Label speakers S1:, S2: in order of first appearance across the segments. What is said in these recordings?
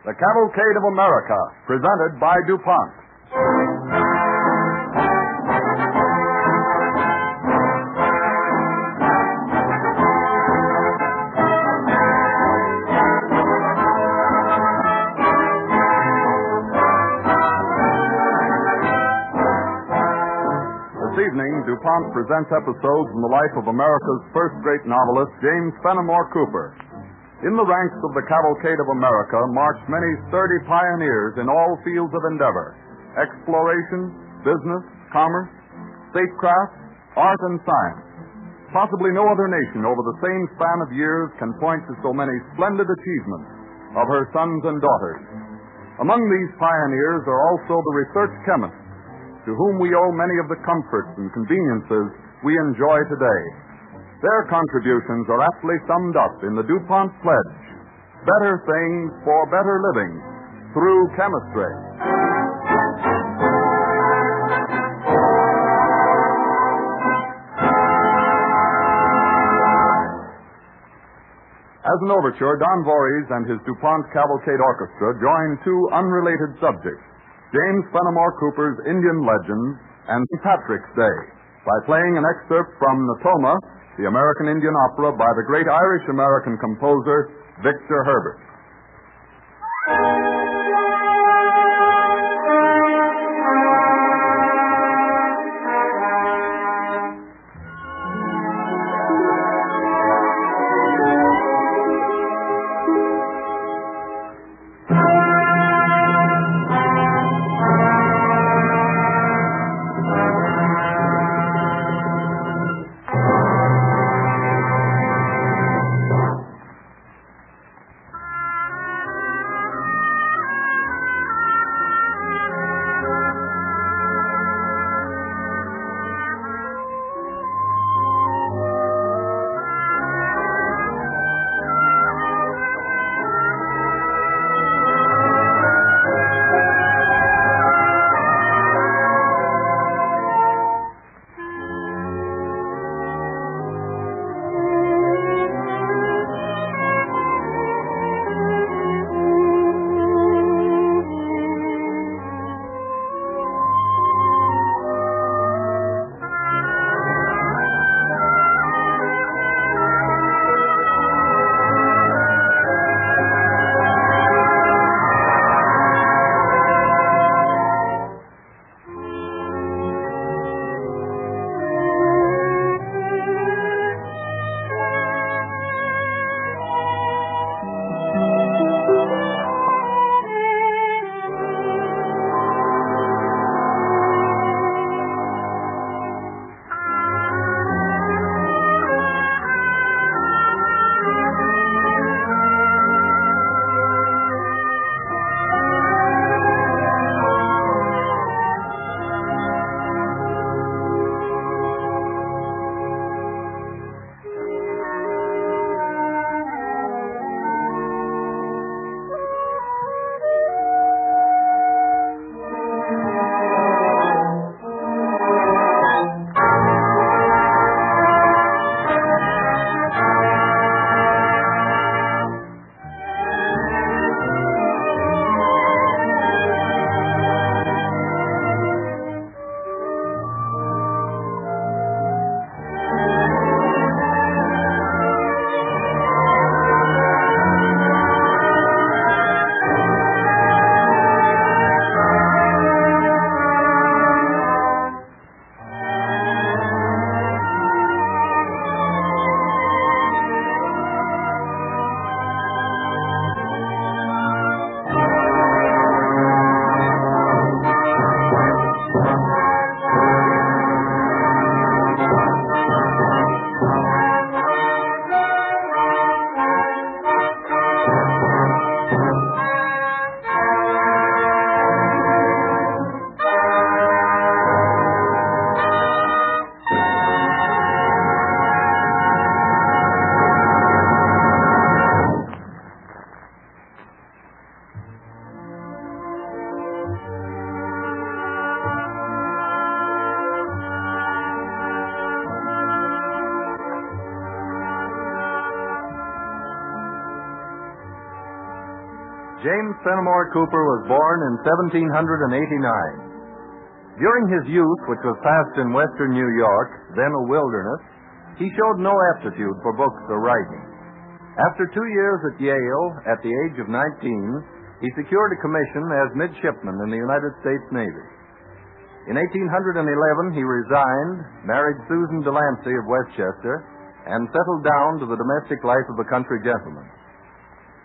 S1: The Cavalcade of America, presented by DuPont. This evening, DuPont presents episodes from the life of America's first great novelist, James Fenimore Cooper. In the ranks of the Cavalcade of America marched many sturdy pioneers in all fields of endeavor: exploration, business, commerce, statecraft, art, and science. Possibly no other nation over the same span of years can point to so many splendid achievements of her sons and daughters. Among these pioneers are also the research chemists, to whom we owe many of the comforts and conveniences we enjoy today. Their contributions are aptly summed up in the DuPont pledge: better things for better living through chemistry. As an overture, Don Voorhees and his DuPont Cavalcade Orchestra join two unrelated subjects: James Fenimore Cooper's Indian Legends and St. Patrick's Day, by playing an excerpt from Natoma, the American Indian opera by the great Irish-American composer Victor Herbert.
S2: James Fenimore Cooper was born in 1789. During his youth, which was passed in western New York, then a wilderness, he showed no aptitude for books or writing. After 2 years at Yale, at the age of 19, he secured a commission as midshipman in the United States Navy. In 1811, he resigned, married Susan Delancey of Westchester, and settled down to the domestic life of a country gentleman.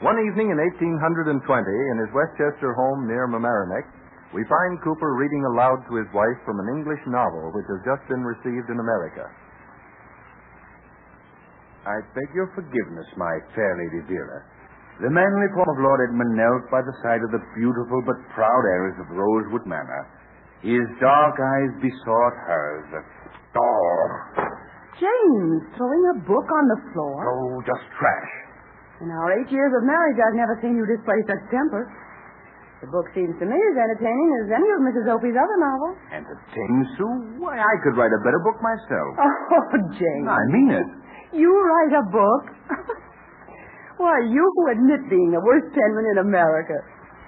S2: One evening in 1820, in his Westchester home near Mamaroneck, we find Cooper reading aloud to his wife from an English novel which has just been received in America.
S3: I beg your forgiveness, my fair Lady Vera. The manly form of Lord Edmund knelt by the side of the beautiful but proud heiress of Rosewood Manor. His dark eyes besought hers.
S4: James, throwing a book on the floor?
S3: Oh, just trash.
S4: In our 8 years of marriage, I've never seen you display such temper. The book seems to me as entertaining as any of Mrs. Opie's other novels.
S3: Entertaining, Sue? Why, I could write a better book myself.
S4: Oh, James.
S3: I mean it.
S4: You write a book? Why, you who admit being the worst penman in America.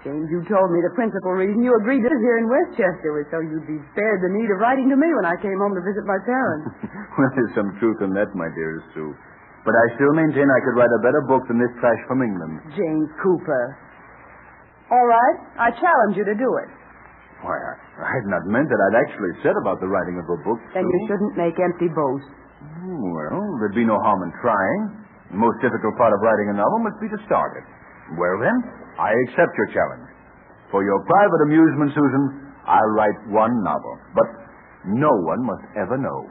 S4: James, you told me the principal reason you agreed to live here in Westchester was so you'd be spared the need of writing to me when I came home to visit my parents.
S3: Well, there's some truth in that, my dearest Sue. But I still maintain I could write a better book than this trash from England.
S4: James Cooper. All right, I challenge you to do it.
S3: Why, I had not meant that I'd actually said about the writing of a book,
S4: Then
S3: Sue.
S4: you shouldn't make empty boasts.
S3: Well, there'd be no harm in trying. The most difficult part of writing a novel must be to start it. Well, then, I accept your challenge. For your private amusement, Susan, I'll write one novel. But no one must ever know.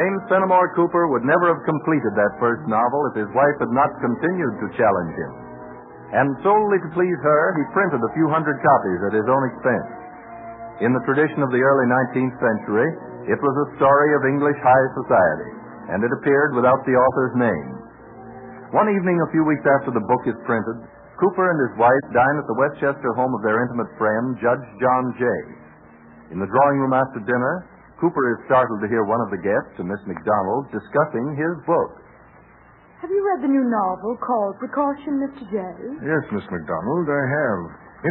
S2: James Fenimore Cooper would never have completed that first novel if his wife had not continued to challenge him. And solely to please her, he printed a few hundred copies at his own expense. In the tradition of the early 19th century, it was a story of English high society, and it appeared without the author's name. One evening, a few weeks after the book is printed, Cooper and his wife dine at the Westchester home of their intimate friend, Judge John Jay. In the drawing room after dinner, Cooper is startled to hear one of the guests, a Miss McDonald, discussing his book.
S4: Have you read the new novel called Precaution, Mr. Jay?
S5: Yes, Miss McDonald, I have.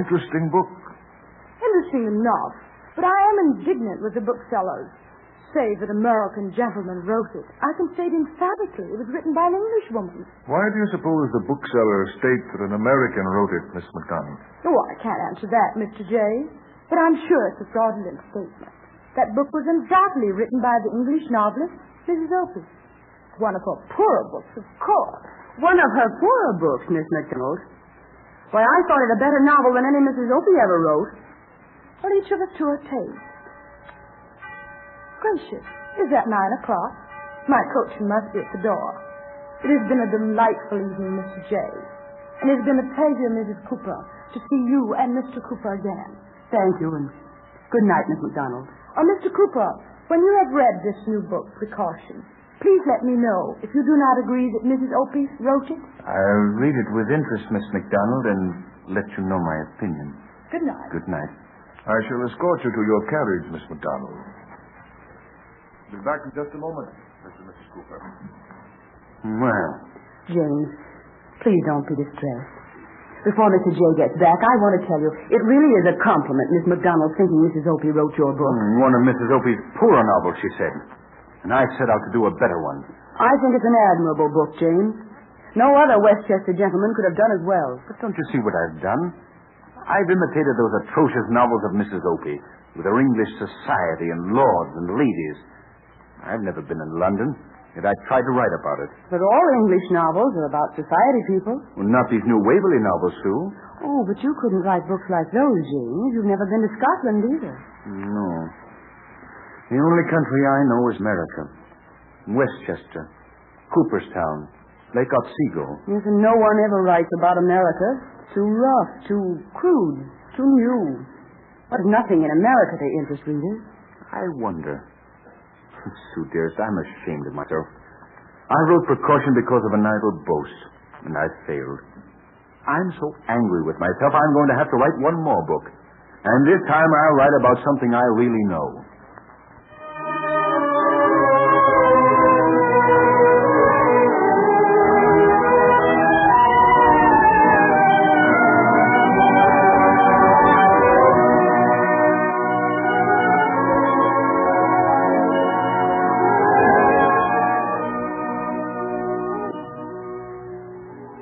S5: Interesting book.
S4: Interesting enough, but I am indignant with the booksellers. Say that American gentlemen wrote it. I can state emphatically it was written by an Englishwoman.
S5: Why do you suppose the bookseller states that an American wrote it, Miss McDonald?
S4: Oh, I can't answer that, Mr. Jay, but I'm sure it's a fraudulent statement. That book was undoubtedly written by the English novelist, Mrs. Opie. One of her poorer books, of course. One of her poorer books, Miss McDonald. Why, I thought it a better novel than any Mrs. Opie ever wrote. But each of us to her taste. Gracious, is that 9 o'clock? My coachman must be at the door. It has been a delightful evening, Mr. Jay. And it has been a pleasure, Mrs. Cooper, to see you and Mr. Cooper again. Thank you, and good night, Miss McDonald. Mr. Cooper, when you have read this new book, Precaution, please let me know if you do not agree that Mrs. Opie wrote it.
S3: I'll read it with interest, Miss McDonald, and let you know my opinion.
S4: Good night.
S3: Good night.
S5: I shall escort you to your carriage, Miss McDonald. Be back in just a moment, Mr. and Mrs. Cooper.
S3: Well,
S4: James, please don't be distressed. Before Mr. Jay gets back, I want to tell you, it really is a compliment, Miss McDonald, thinking Mrs. Opie wrote your book.
S3: one of Mrs. Opie's poorer novels, she said. And I set out to do a better one.
S4: I think it's an admirable book, James. No other Westchester gentleman could have done as well.
S3: But don't you see what I've done? I've imitated those atrocious novels of Mrs. Opie, with her English society and lords and ladies. I've never been in London, yet I tried to write about it.
S4: But all English novels are about society people.
S3: Well, not these new Waverley novels, Sue.
S4: Oh, but you couldn't write books like those, James. You've never been to Scotland either.
S3: No. The only country I know is America. Westchester, Cooperstown, Lake Otsego.
S4: Yes, and no one ever writes about America. Too rough, too crude, too new. There's nothing in America to interest readers.
S3: I wonder. Sue, dearest, I'm ashamed of myself. I wrote Precaution because of an idle boast, and I failed. I'm so angry with myself, I'm going to have to write one more book. And this time I'll write about something I really know.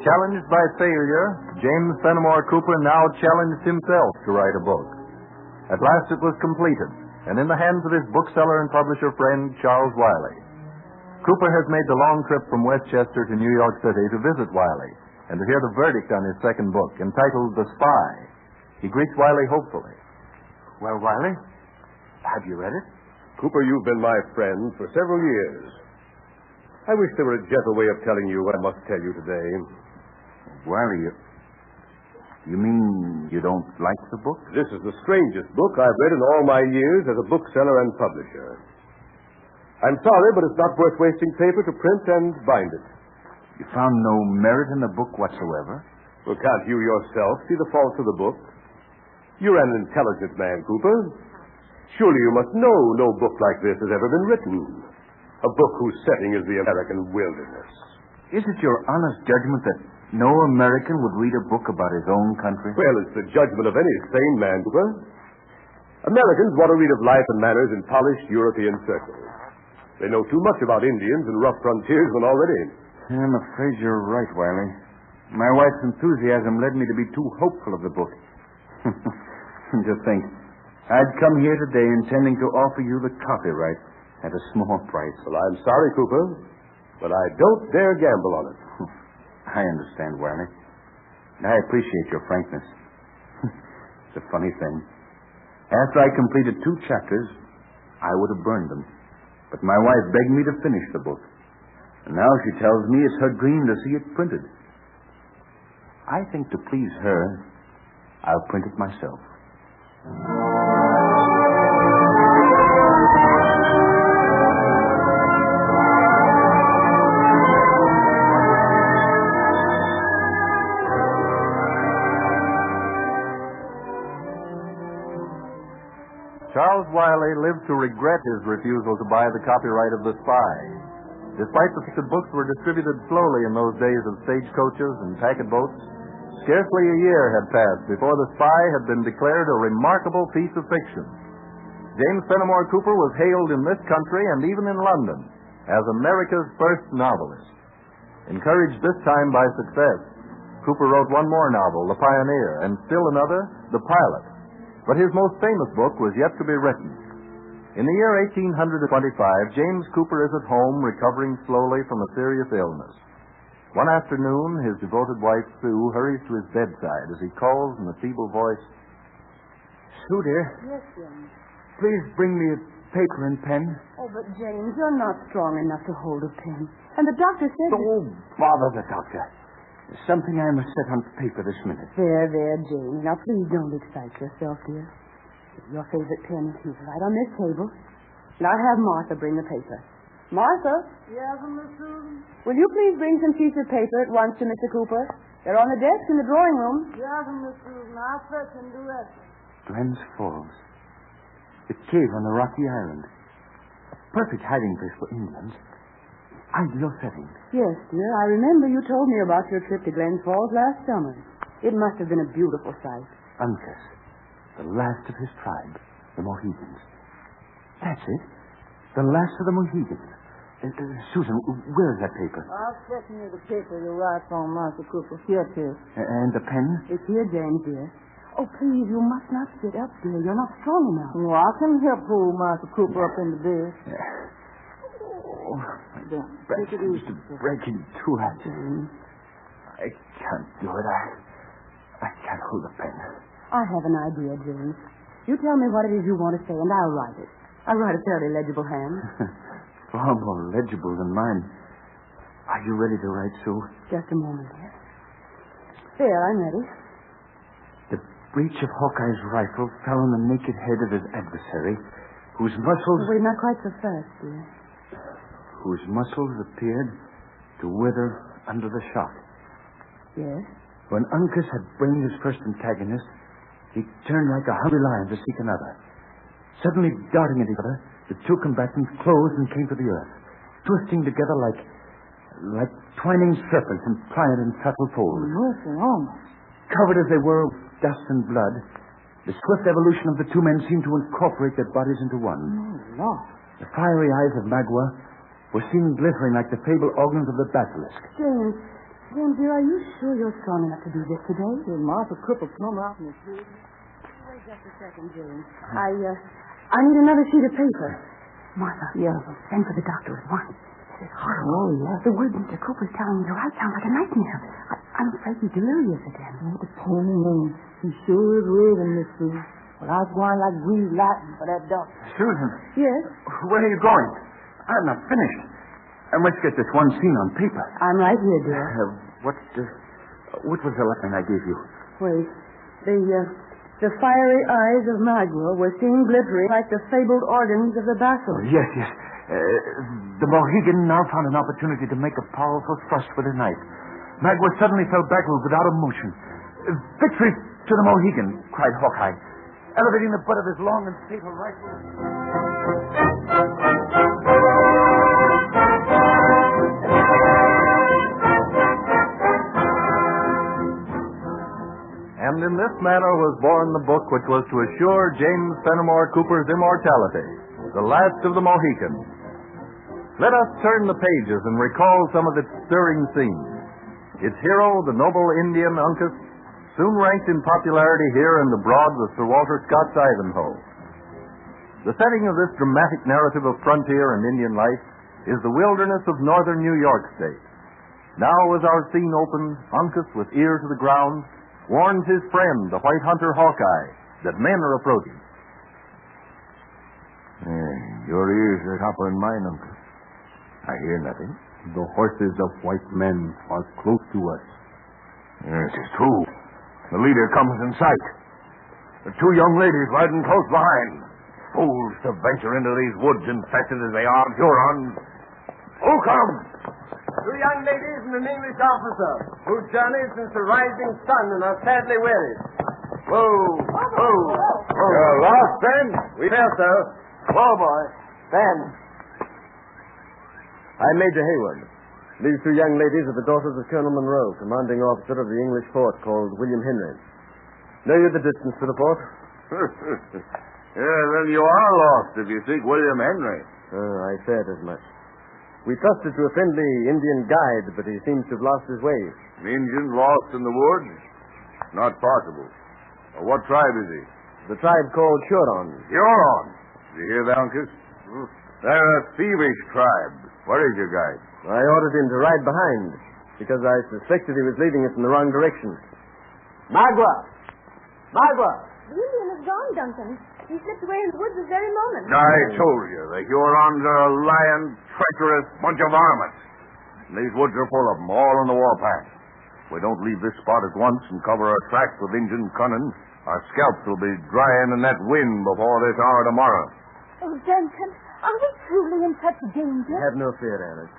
S2: Challenged by failure, James Fenimore Cooper now challenged himself to write a book. At last it was completed, and in the hands of his bookseller and publisher friend, Charles Wiley. Cooper has made the long trip from Westchester to New York City to visit Wiley and to hear the verdict on his second book, entitled The Spy. He greets Wiley hopefully.
S3: Well, Wiley, have you read it?
S6: Cooper, you've been my friend for several years. I wish there were a gentle way of telling you what I must tell you today.
S3: Wiley, you mean you don't like the book?
S6: This is the strangest book I've read in all my years as a bookseller and publisher. I'm sorry, but it's not worth wasting paper to print and bind it.
S3: You found no merit in the book whatsoever?
S6: Well, can't you yourself see the faults of the book? You're an intelligent man, Cooper. Surely you must know no book like this has ever been written. A book whose setting is the American wilderness.
S3: Is it your honest judgment that no American would read a book about his own country?
S6: Well, it's the judgment of any sane man, Cooper. Americans want to read of life and manners in polished European circles. They know too much about Indians and rough frontiersmen already.
S3: I'm afraid you're right, Wiley. My wife's enthusiasm led me to be too hopeful of the book. Just think, I'd come here today intending to offer you the copyright at a small price.
S6: Well, I'm sorry, Cooper, but I don't dare gamble on it.
S3: I understand, Wiley. I appreciate your frankness. It's a funny thing. After I completed 2 chapters, I would have burned them. But my wife begged me to finish the book. And now she tells me it's her dream to see it printed. I think to please her, I'll print it myself.
S2: Charles Wiley lived to regret his refusal to buy the copyright of The Spy. Despite the fact that books were distributed slowly in those days of stagecoaches and packet boats, scarcely a year had passed before The Spy had been declared a remarkable piece of fiction. James Fenimore Cooper was hailed in this country and even in London as America's first novelist. Encouraged this time by success, Cooper wrote one more novel, The Pioneer, and still another, The Pilot. But his most famous book was yet to be written. In the year 1825, James Cooper is at home recovering slowly from a serious illness. One afternoon, his devoted wife, Sue, hurries to his bedside as he calls in a feeble voice, "Sue, dear."
S4: Yes, James.
S3: Please bring me a paper and pen.
S4: Oh, but James, you're not strong enough to hold a pen. And the doctor said...
S3: Oh, bother the doctor. There's something I must set on paper this minute.
S4: There, James. Now, please don't excite yourself, dear. Your favorite pen is here, right on this table. Now, have Martha bring the paper. Martha?
S7: Yes, Miss Susan?
S4: Will you please bring some sheets of paper at once to Mr. Cooper? They're on the desk in the drawing room.
S7: Yes, Miss Susan. I'll fetch him directly.
S3: Glens Falls. The cave on the rocky island. A perfect hiding place for Indians. Ideal setting.
S4: Yes, dear. I remember you told me about your trip to Glens Falls last summer. It must have been a beautiful sight.
S3: Uncas, the last of his tribe, the Mohegans. That's it. The last of the Mohegans. Susan, where is that paper?
S7: I'll fetch you the paper you write on, Master Cooper. Here it is.
S3: And the pen?
S4: It's here, James, dear. Oh, please, you must not sit up, dear. You're not strong enough.
S7: Well, I can help pull Master Cooper up in the bed.
S3: Oh, my back seems to break in two. I can't do it. I can't hold the pen.
S4: I have an idea, James. You tell me what it is you want to say, and I'll write it. I write a fairly legible hand.
S3: Far more legible than mine. Are you ready to write, Sue?
S4: Just a moment, dear. There, I'm ready.
S3: The breech of Hawkeye's rifle fell on the naked head of his adversary, whose muscles...
S4: Wait, not quite so fast, dear.
S3: Whose muscles appeared to wither under the shock.
S4: Yes.
S8: When Uncas had brained his first antagonist, he turned like a hungry lion to seek another. Suddenly darting at each other, the two combatants closed and came to the earth, twisting together like twining serpents in pliant and subtle folds.
S7: Mercy, almost.
S8: Covered as they were with dust and blood, the swift evolution of the two men seemed to incorporate their bodies into one.
S7: Oh, Lord.
S8: The fiery eyes of Magua were seen glittering like the fabled organs of the basilisk.
S4: James, dear, are you sure you're strong enough to do this today?
S7: Did Martha Cooper come out in the field?
S4: Wait just a second, James. I need another sheet of paper. Martha.
S7: Yeah.
S4: Send for the doctor at once. This is horrible.
S7: Oh, yeah.
S4: The word Mr. Cooper's telling me to write sounds like a nightmare. I'm afraid he's delirious again.
S7: Oh, the pain in him. He sure is raving, Miss Sue. Well, I was going like breathe lightning for that doctor.
S8: Susan.
S4: Yes?
S8: Where are you going? I'm not finished. I must get this one scene on paper.
S4: I'm right here, dear.
S8: What was the line I gave you?
S4: Wait. The fiery eyes of Magua were seen glittering like the fabled organs of the basilisk.
S8: Yes. The Mohegan now found an opportunity to make a powerful thrust with his knife. Magua suddenly fell backward without a motion. Victory to the Mohegan, cried Hawkeye, elevating the butt of his long and fatal rifle.
S2: And in this manner was born the book which was to assure James Fenimore Cooper's immortality, The Last of the Mohicans. Let us turn the pages and recall some of its stirring scenes. Its hero, the noble Indian Uncas, soon ranked in popularity here in the broad with Sir Walter Scott's Ivanhoe. The setting of this dramatic narrative of frontier and Indian life is the wilderness of northern New York State. Now, as our scene opens, Uncas, with ear to the ground, warns his friend, the white hunter Hawkeye, that men are approaching.
S5: Your ears are tougher than mine, Uncle. I hear nothing.
S9: The horses of white men are close to us.
S5: Yes, it's true. The leader comes in sight. The two young ladies riding close behind. Fools to venture into these woods infested as they are of Hurons. Who comes?
S10: Two young ladies and an English officer who've journeyed since the rising sun and are sadly weary. Whoa.
S5: You're lost, Ben?
S10: We fear so. Whoa, boy. Ben. I'm Major Hayward. These two young ladies are the daughters of Colonel Monroe, commanding officer of the English fort called William Henry. Know you the distance to the fort?
S5: Yeah, then you are lost if you seek William Henry.
S10: I feared as much. We trusted to a friendly Indian guide, but he seems to have lost his way.
S5: An Indian lost in the woods? Not possible. What tribe is he?
S10: The tribe called Huron.
S5: Huron? Did you hear that, Uncas? They're a thievish tribe. Where is your guide?
S10: I ordered him to ride behind, because I suspected he was leading us in the wrong direction. Magua!
S4: The Indian is gone, Duncan. He slipped away in the woods this very moment.
S5: I told you, the Hurons are a lying, treacherous bunch of varmints. And these woods are full of them, all on the warpath. If we don't leave this spot at once and cover our tracks with Indian cunning, our scalps will be drying in that wind before this hour tomorrow.
S4: Oh, Duncan, are we truly in such danger?
S10: Have no fear, Alice.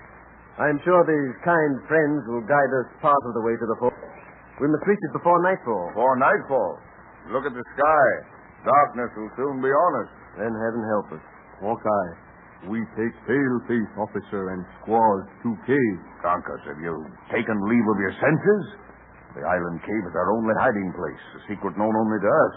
S10: I'm sure these kind friends will guide us part of the way to the fort. We must reach it before nightfall.
S5: Before nightfall? Look at the sky. Darkness will soon be on us.
S10: Then heaven help us.
S9: Hawkeye, we take pale-face officer and squaws to cave.
S5: Uncas, have you taken leave of your senses? The island cave is our only hiding place, a secret known only to us.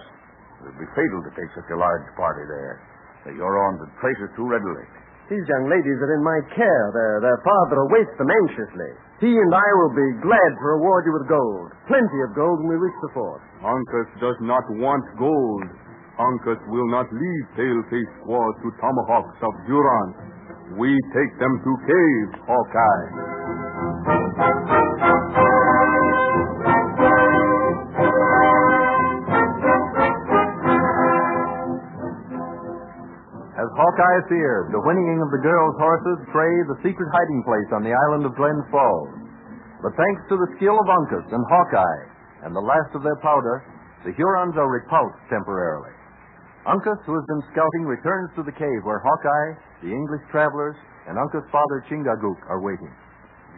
S5: It would be fatal to take such a large party there. The Hurons would trace us too readily.
S10: These young ladies are in my care. Their father awaits them anxiously. He and I will be glad to reward you with gold. Plenty of gold when we reach the fort.
S9: Uncas does not want gold. Uncas will not leave pale-face squaws to tomahawks of Huron. We take them to caves, Hawkeye.
S2: As Hawkeye feared, the whinnying of the girls' horses betrayed the secret hiding place on the island of Glens Falls. But thanks to the skill of Uncas and Hawkeye and the last of their powder, the Hurons are repulsed temporarily. Uncas, who has been scouting, returns to the cave where Hawkeye, the English travelers, and Uncas' father Chingachgook are waiting.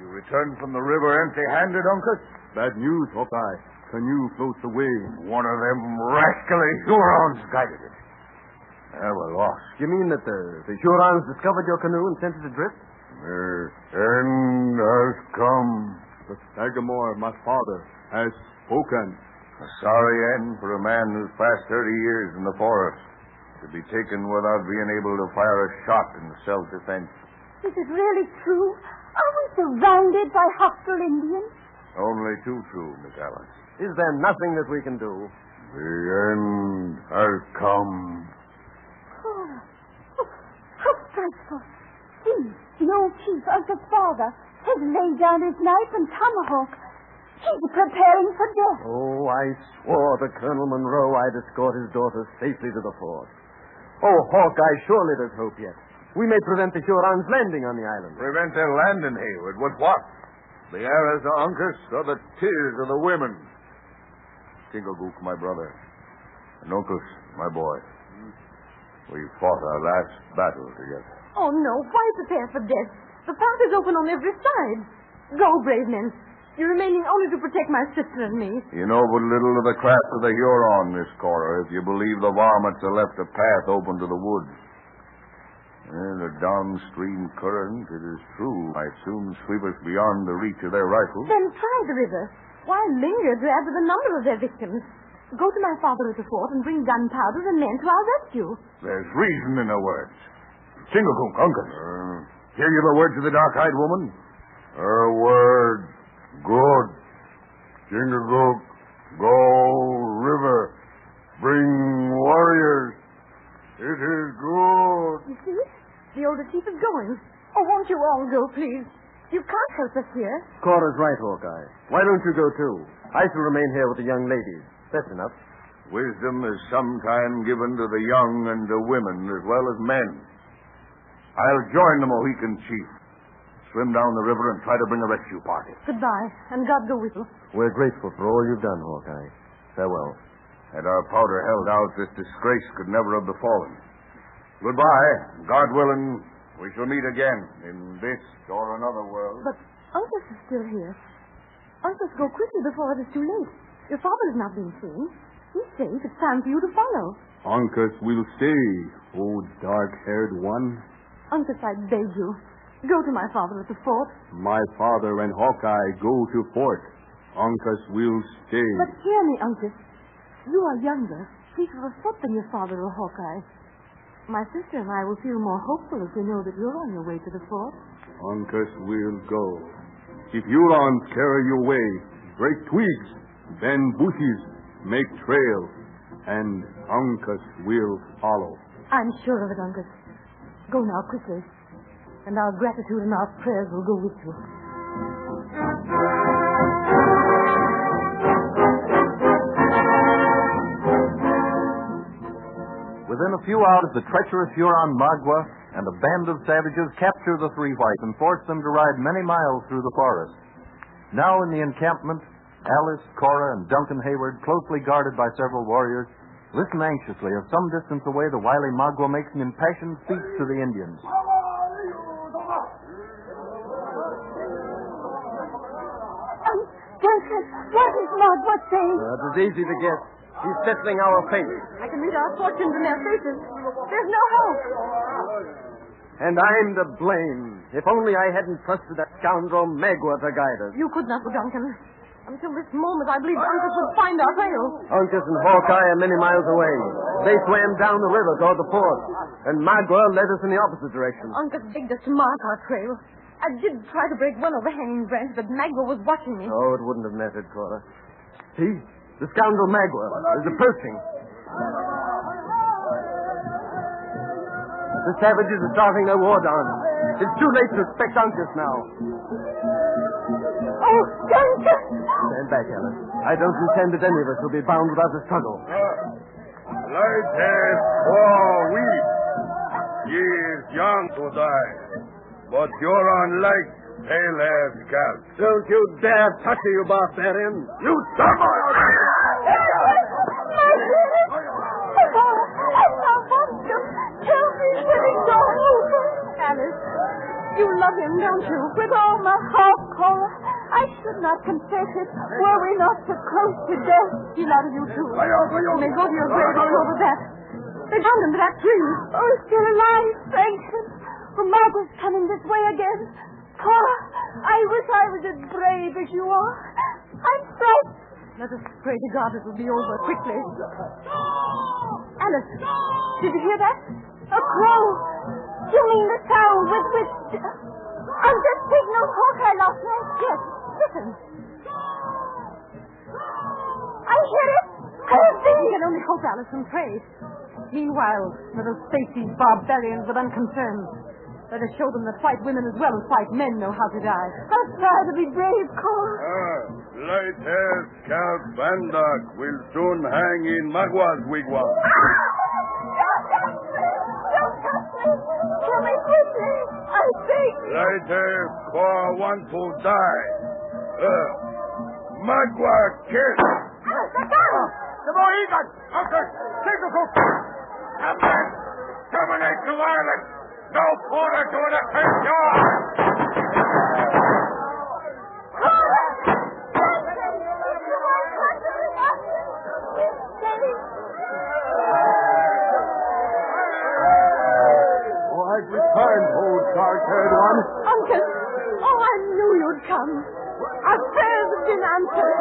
S5: You returned from the river empty-handed, Uncas?
S9: Bad news, Hawkeye. Canoe floats away.
S5: One of them rascally Hurons guided it. We're lost.
S10: You mean that the Hurons discovered your canoe and sent it adrift?
S5: Their end has come.
S9: The Sagamore, my father, has spoken.
S5: A sorry end for a man who's passed 30 years in the forest. To be taken without being able to fire a shot in self-defense.
S4: Is it really true? Are we surrounded by hostile Indians?
S5: Only too true, Miss Alice.
S10: Is there nothing that we can do?
S5: The end has come.
S4: Oh, how frightful. The old chief, Uncle's father, has laid down his knife and tomahawk. He's preparing for death.
S10: Oh, I swore to Colonel Monroe I'd escort his daughter safely to the fort. Oh, Hawkeye, surely there's hope yet. We may prevent the Hurons landing on the island.
S5: Prevent their landing, Hayward? With what? The arrows of Uncas or the tears of the women? Tingle-Gook, my brother, and Uncas, my boy. We fought our last battle together.
S4: Oh, no. Why prepare for death? The path is open on every side. Go, brave men. You're remaining only to protect my sister and me.
S5: You know but little of the craft of the Huron, Miss Cora, if you believe the varmints have left a path open to the woods. And the downstream current, it is true, might soon sweep us beyond the reach of their rifles.
S4: Then try the river. Why linger to add to the number of their victims? Go to my father at the fort and bring gunpowder and men to our rescue.
S5: There's reason in the words. Tingle-Gook, Uncas. Hear you the words of the dark-eyed woman? Her words. Good. Tingle-Gook, go river. Bring warriors. It is good.
S4: You see? The older chief is going. Oh, won't you all go, please? You can't help us here.
S10: Cora's right, Hawkeye. Why don't you go, too? I shall remain here with the young ladies. That's enough.
S5: Wisdom is sometime given to the young and to women as well as men. I'll join the Mohican chief. Swim down the river and try to bring a rescue party.
S4: Goodbye, and God go with you.
S10: We're grateful for all you've done, Hawkeye. Farewell.
S5: Had our powder held out, this disgrace could never have befallen. Goodbye. God willing, we shall meet again in this or another world.
S4: But Uncas is still here. Uncas, go quickly before it is too late. Your father is not being seen. He's safe. It's time for you to follow.
S9: Uncas will stay, oh dark-haired one.
S4: Uncas, I beg you. Go to my father at the fort.
S9: My father and Hawkeye go to fort. Uncas will stay.
S4: But hear me, Uncas. You are younger, fleeter of foot than your father or Hawkeye. My sister and I will feel more hopeful if we know that you're on your way to the fort.
S9: Uncas will go. If Hurons carry you away, break twigs, bend bushes, make trails, and Uncas will follow.
S4: I'm sure of it, Uncas. Go now, quickly. And our gratitude and our prayers will go with you.
S2: Within a few hours, the treacherous Huron Magua and a band of savages capture the three whites and force them to ride many miles through the forest. Now in the encampment, Alice, Cora, and Duncan Hayward, closely guarded by several warriors, listen anxiously as some distance away the wily Magua makes an impassioned speech to the Indians.
S4: Duncan, what is Magua saying?
S10: It is easy to guess. He's settling our fate.
S4: I can read our fortunes in their faces. There's no hope.
S10: And I'm to blame. If only I hadn't trusted that scoundrel Magua to guide us.
S4: You could not, Duncan. Until this moment, I believed Uncas would find our trail.
S10: Uncas and Hawkeye are many miles away. They swam down the river toward the fort, and Magua led us in the opposite direction.
S4: Uncas begged us to mark our trail. I did try to break one overhanging branch, but Magua was watching me.
S10: Oh, it wouldn't have mattered, Cora. See? The scoundrel Magua is approaching. The savages are starting their war dance. It's too late to expect Uncas now.
S4: Oh, Duncan!
S10: Stand back, Alice. I don't intend that any of us will be bound without a struggle.
S5: Light has poor weak. He is young to die. But you're on light, pale as scalp.
S10: Don't you dare touch her, you barbarian.
S5: You suffer!
S4: Alice, you love him, don't you? With all my heart, Cora. I should not confess it. Were we not so close to death? You lot of you two. You may go to your grave all over that. They found him to that tree. Oh, still alive, thank him. Oh, Margaret's coming this way again. Cora, I wish I was as brave as you are. I'm frightened. Let us pray to God it will be over quickly. Alice, did you hear that? A crow. You mean the sound with which... On this signal, Hawkeye lost my yes. Listen. I hear it. We can only hope, Alice, and pray. Meanwhile, let us face these barbarians with unconcern. Let us show them that white women as well as white men know how to die. I'll try to be brave, Cora.
S5: Light-haired Scout Van Dyck will soon hang in Magua's wigwam.
S4: Don't touch me. Kill me quickly. I beg.
S5: Light-haired Cora want to die. Magua kiss.
S4: The gun.
S5: The Mohegan. Uncle, take the hook. And then terminate the violence. No quarter to an attempt yard.
S9: I've returned, old dark-haired one.
S4: Uncle, oh, I knew you'd come. Our prayers have been answered.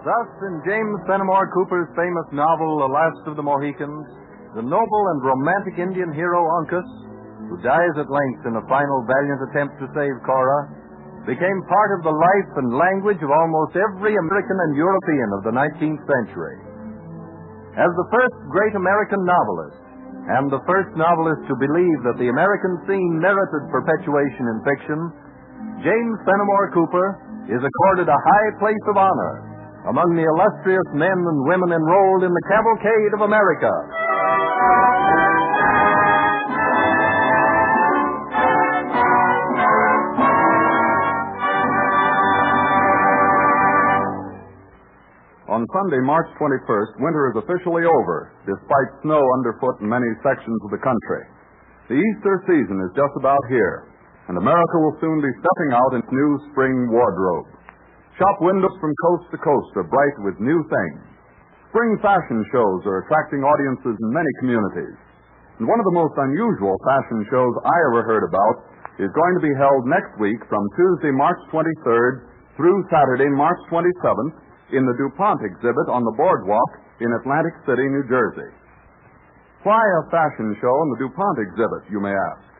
S2: Thus, in James Fenimore Cooper's famous novel, The Last of the Mohicans, the noble and romantic Indian hero Uncas, who dies at length in a final valiant attempt to save Cora, became part of the life and language of almost every American and European of the 19th century. As the first great American novelist, and the first novelist to believe that the American theme merited perpetuation in fiction, James Fenimore Cooper is accorded a high place of honor among the illustrious men and women enrolled in the Cavalcade of America.
S1: On Sunday, March 21st, winter is officially over, despite snow underfoot in many sections of the country. The Easter season is just about here, and America will soon be stepping out in its new spring wardrobe. Shop windows from coast to coast are bright with new things. Spring fashion shows are attracting audiences in many communities. And one of the most unusual fashion shows I ever heard about is going to be held next week from Tuesday, March 23rd through Saturday, March 27th in the DuPont exhibit on the boardwalk in Atlantic City, New Jersey. Why a fashion show in the DuPont exhibit, you may ask?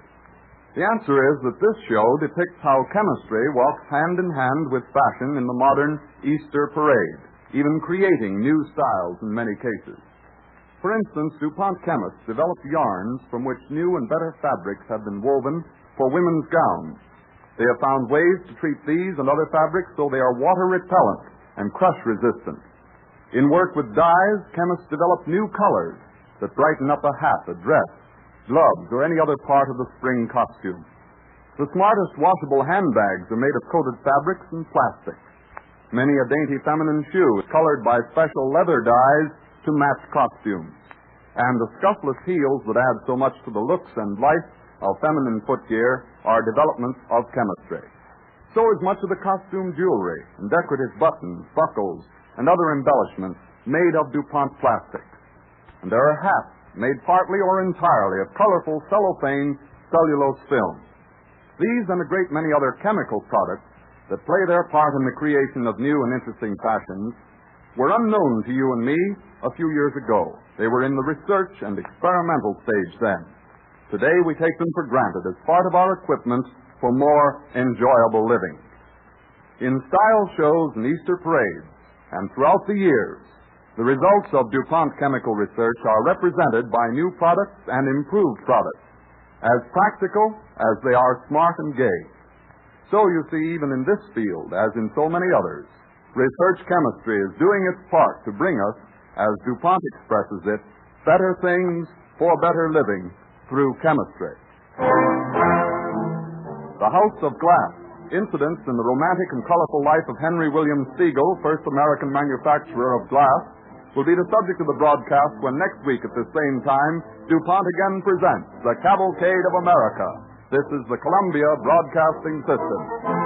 S1: The answer is that this show depicts how chemistry walks hand in hand with fashion in the modern Easter parade, even creating new styles in many cases. For instance, DuPont chemists developed yarns from which new and better fabrics have been woven for women's gowns. They have found ways to treat these and other fabrics so they are water repellent and crush resistant. In work with dyes, chemists develop new colors that brighten up a hat, a dress, gloves, or any other part of the spring costume. The smartest washable handbags are made of coated fabrics and plastics. Many a dainty feminine shoe is colored by special leather dyes to match costumes. And the scuffless heels that add so much to the looks and life of feminine footgear are developments of chemistry. So is much of the costume jewelry and decorative buttons, buckles, and other embellishments made of DuPont plastics. And there are hats made partly or entirely of colorful cellophane cellulose film. These and a great many other chemical products that play their part in the creation of new and interesting fashions were unknown to you and me a few years ago. They were in the research and experimental stage then. Today we take them for granted as part of our equipment for more enjoyable living. In style shows and Easter parades, and throughout the years, the results of DuPont chemical research are represented by new products and improved products, as practical as they are smart and gay. So you see, even in this field, as in so many others, research chemistry is doing its part to bring us, as DuPont expresses it, better things for better living through chemistry. The House of Glass, incidents in the romantic and colorful life of Henry William Siegel, first American manufacturer of glass, will be the subject of the broadcast when next week at the same time, DuPont again presents the Cavalcade of America. This is the Columbia Broadcasting System.